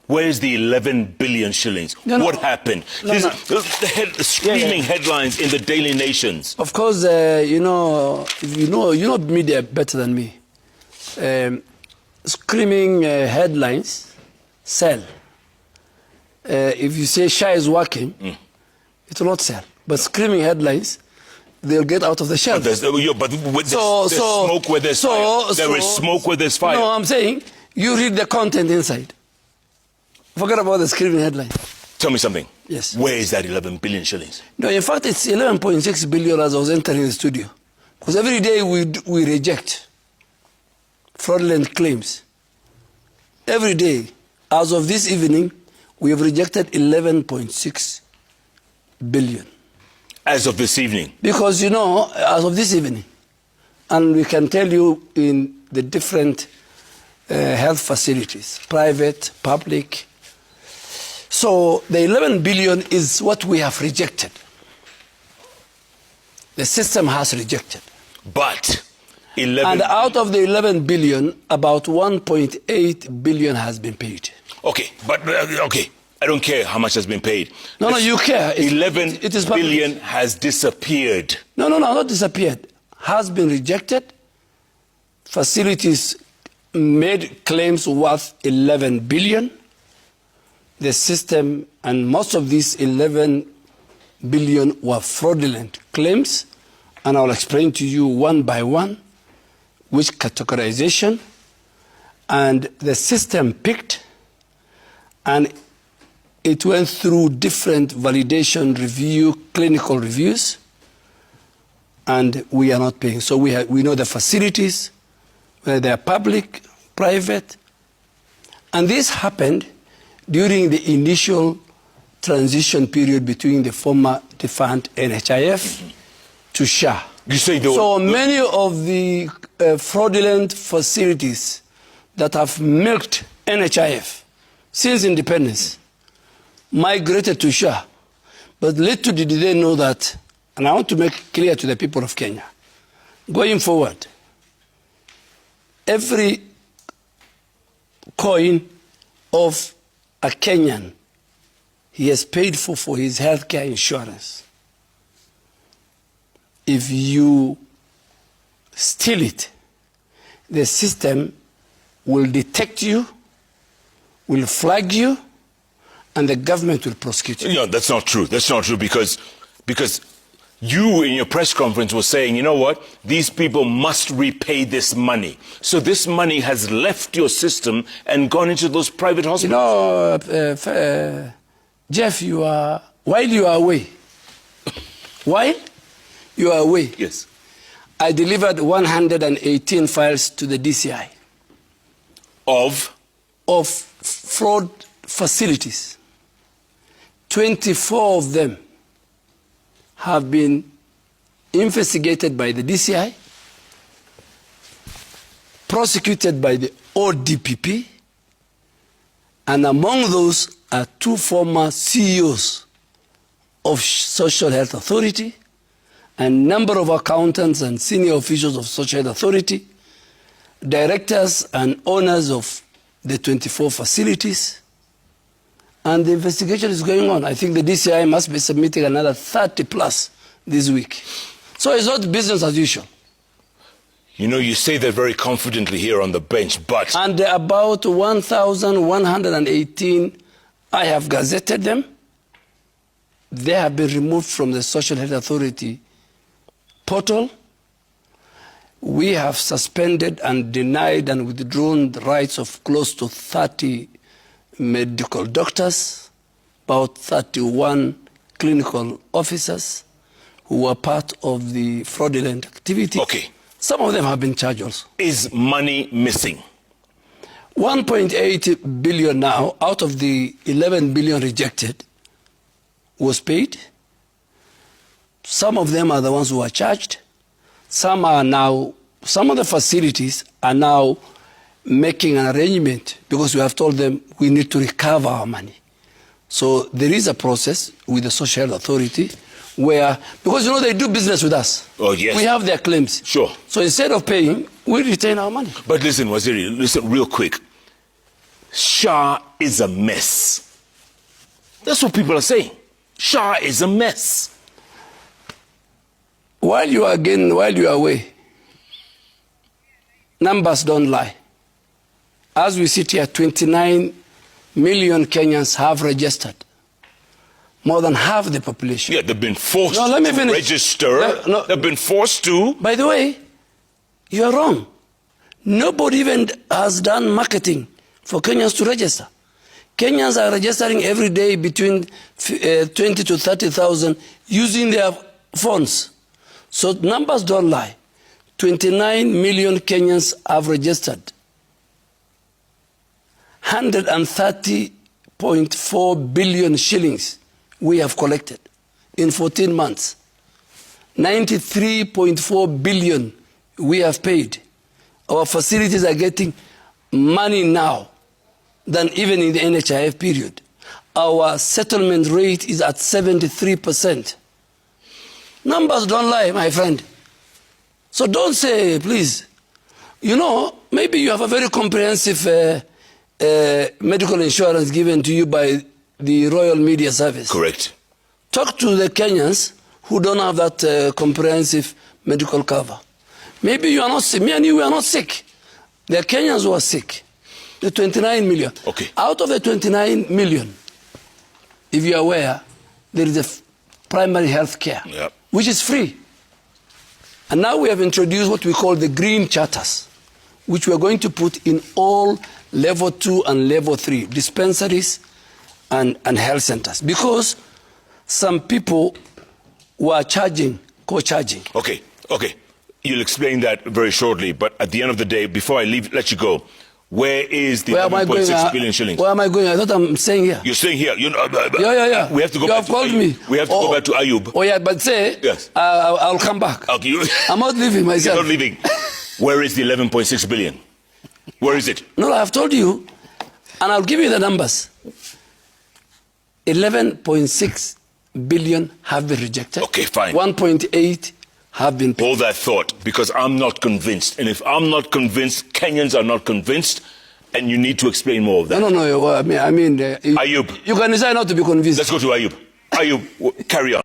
Where is the 11 billion shillings? What happened? These screaming headlines in the daily nations. Of course, you know media better than me. Screaming headlines sell. If you say SHA is working, it will not sell. But screaming headlines, they'll get out of the shelf. But there's smoke where there's fire. There is smoke where there's fire. No, I'm saying you read the content inside. Forget about the screaming headline. Tell me something. Yes. Where is that 11 billion shillings? No, in fact, it's 11.6 billion as I was entering the studio. Because every day we reject fraudulent claims. Every day, as of this evening, we have rejected 11.6 billion. As of this evening? Because, you know, as of this evening, and we can tell you in the different health facilities, private, public. So the 11 billion is what we have rejected. The system has rejected. But 11 and out of the 11 billion, about 1.8 billion has been paid. Okay, but okay, I don't care how much has been paid. No, you care. 11 billion has disappeared. No, not disappeared. Has been rejected. Facilities made claims worth 11 billion. The system, and most of these 11 billion were fraudulent claims, and I'll explain to you one by one which categorization, and the system picked, and it went through different validation review, clinical reviews, and we are not paying. So we know the facilities, whether they are public, private, and this happened during the initial transition period between the former defunct NHIF to SHA. You say so many of the fraudulent facilities that have milked NHIF since independence migrated to SHA. But little did they know that, and I want to make clear to the people of Kenya, going forward, every coin of a Kenyan he has paid for his healthcare insurance, if you steal it, the system will detect you, will flag you, and the government will prosecute you. No, that's not true. That's not true because you in your press conference were saying, you know what, these people must repay this money. So this money has left your system and gone into those private hospitals. You know, Jeff, while you are away, yes, I delivered 118 files to the DCI. Of fraud facilities. 24 of them have been investigated by the DCI, prosecuted by the ODPP, and among those are 2 former CEOs of Social Health Authority, and number of accountants and senior officials of Social Health Authority, directors and owners of the 24 facilities, and the investigation is going on. I think the DCI must be submitting another 30 plus this week. So it's not business as usual. You know, you say that very confidently here on the bench, but... And about 1,118, I have gazetted them. They have been removed from the Social Health Authority portal. We have suspended and denied and withdrawn the rights of close to 30 medical doctors, about 31 clinical officers who were part of the fraudulent activity. Okay. Some of them have been charged also. Is money missing? 1.8 billion now out of the 11 billion rejected was paid. Some of them are the ones who are charged. Some of the facilities are now making an arrangement because we have told them we need to recover our money. So there is a process with the Social Health Authority where, because you know they do business with us. Oh, yes. We have their claims. Sure. So instead of paying, we retain our money. But listen, Waziri, listen real quick. SHA is a mess. That's what people are saying. SHA is a mess. While you are away, numbers don't lie. As we sit here, 29 million Kenyans have registered. More than half the population. Yeah, they've been forced to register. They've been forced to. By the way, you are wrong. Nobody even has done marketing for Kenyans to register. Kenyans are registering every day between 20 to 30,000 using their phones. So numbers don't lie. 29 million Kenyans have registered. 130.4 billion shillings we have collected in 14 months. 93.4 billion we have paid. Our facilities are getting money now than even in the NHIF period. Our settlement rate is at 73%. Numbers don't lie, my friend. So don't say, please, you know, maybe you have a very comprehensive medical insurance given to you by the Royal Media Service. Correct. Talk to the Kenyans who don't have that comprehensive medical cover. Maybe you are not sick. Me and you are not sick. The Kenyans who are sick. The 29 million. Okay. Out of the 29 million, if you are aware, there is a primary health care, which is free. And now we have introduced what we call the green charters, which we are going to put in all level 2 and level 3 dispensaries and health centers. Because some people were charging, co-charging. Okay. You'll explain that very shortly. But at the end of the day, before I let you go, where is the 11.6 billion shillings? Where am I going? I thought I'm staying here. You're staying here. You know, yeah. We have to go you back have to called Ayub. me. We have to go back to Ayub. Oh, yeah, but say, yes. I'll come back. Okay. I'm not leaving myself. You're not leaving. Where is the 11.6 billion? Where is it? No, I've told you, and I'll give you the numbers. 11.6 billion have been rejected. Okay, fine. 1.8 have been paid. Hold that thought, because I'm not convinced. And if I'm not convinced, Kenyans are not convinced, and you need to explain more of that. No. I mean, Ayub. You can decide not to be convinced. Let's go to Ayub. Ayub, carry on.